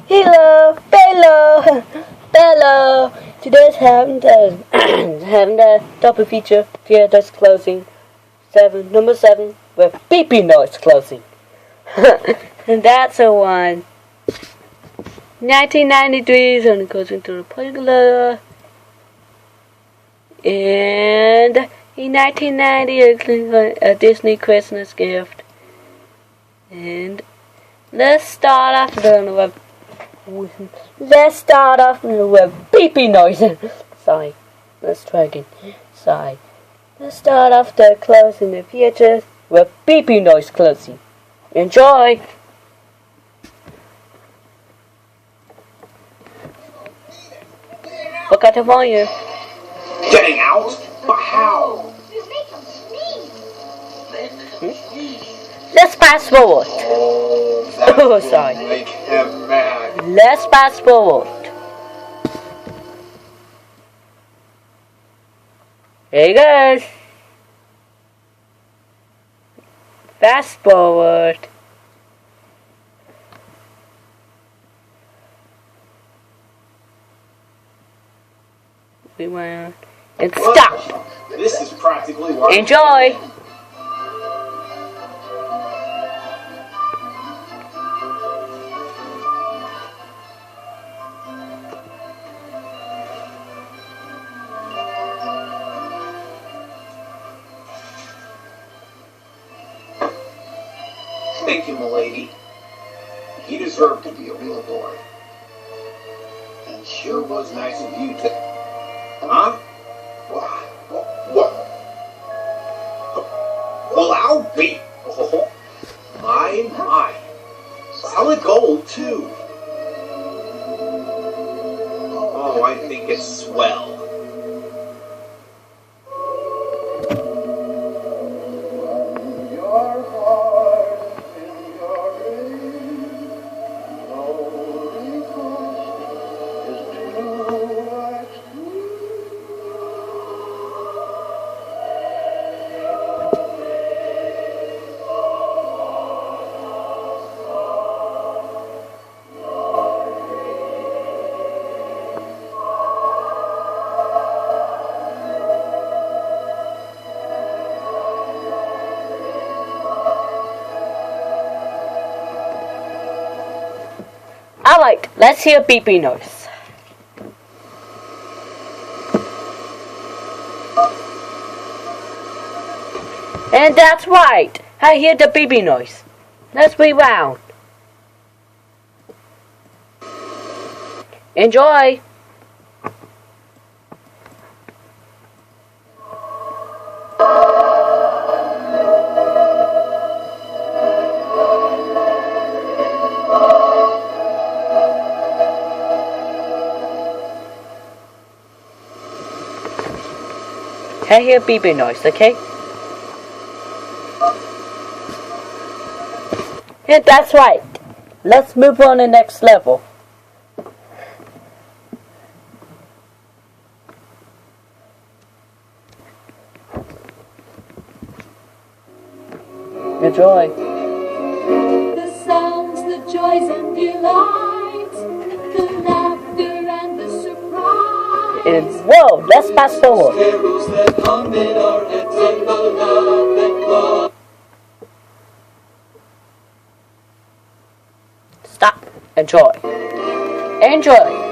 Hello, hello, hello. Today's having the having the double feature theaters closing. Number 7 with beeping noise closing. And that's a one. 1993 is only goes into the particular. And in 1990 a Disney Christmas gift. And let's start off with beeping noises. Sorry. Let's try again. Sorry. Let's start off the closing the theaters with beeping noise closing. Enjoy! Forgot to warn you. Getting out? But how? Let's fast forward. Oh, sorry. Make him mad. Let's fast forward. Here he goes. Fast forward. Rewind. And stop. This is practically what. Enjoy. Thank you, milady. He deserved to be a real boy. And sure was nice of you to... Huh? What? Well, I'll be... Oh, my. Solid gold, too. Oh, I think it's swell. Alright, let's hear beeping noise. And that's right, I hear the beeping noise. Let's rewound. Enjoy. I hear beeping noise, okay? And that's right. Let's move on to the next level. Enjoy. The sounds, the joys and delights, the laughter and the surprise. And whoa, let's fast forward. Carols that hum in our heads and the love that glows. Stop. Enjoy. Enjoy.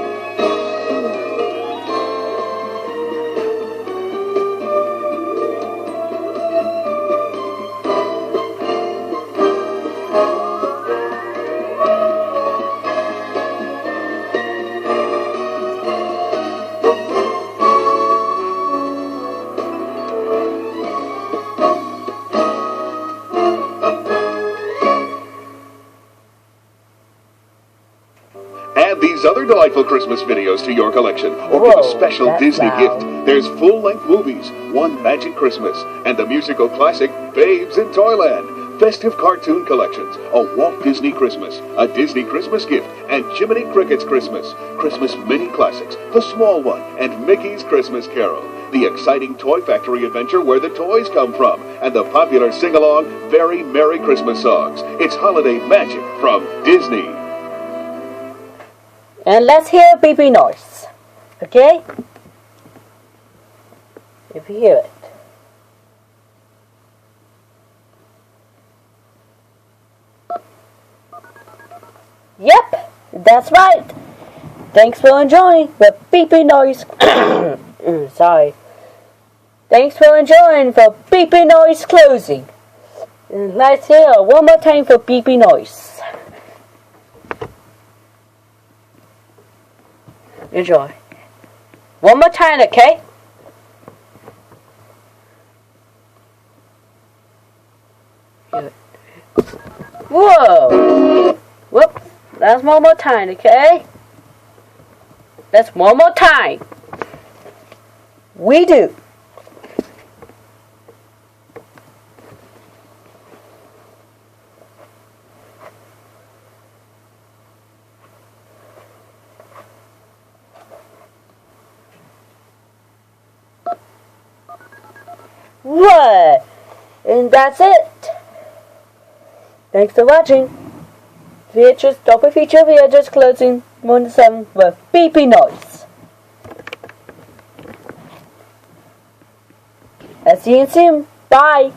Add these other delightful Christmas videos to your collection, or Whoa, get a special that's Disney loud. gift. There's full-length movies, One Magic Christmas, and the musical classic Babes in Toyland, festive cartoon collections, a Walt Disney Christmas, a Disney Christmas gift, and Jiminy Cricket's Christmas, Christmas mini classics, The Small One, and Mickey's Christmas Carol, the exciting Toy Factory adventure where the toys come from, and the popular sing-along Very Merry Christmas songs. It's holiday magic from Disney. And let's hear a beeping noise. Okay? If you hear it. Yep, that's right. Thanks for enjoying the beeping noise. Sorry. Thanks for enjoying the beeping noise closing. And let's hear one more time for beeping noise. Enjoy. One more time, okay? Whoa! Whoop! That's one more time, okay? That's one more time. We do. What? And that's it. Thanks for watching. VHS double feature VHS closing 1 to 7 with beeping noise. I'll see you soon. Bye.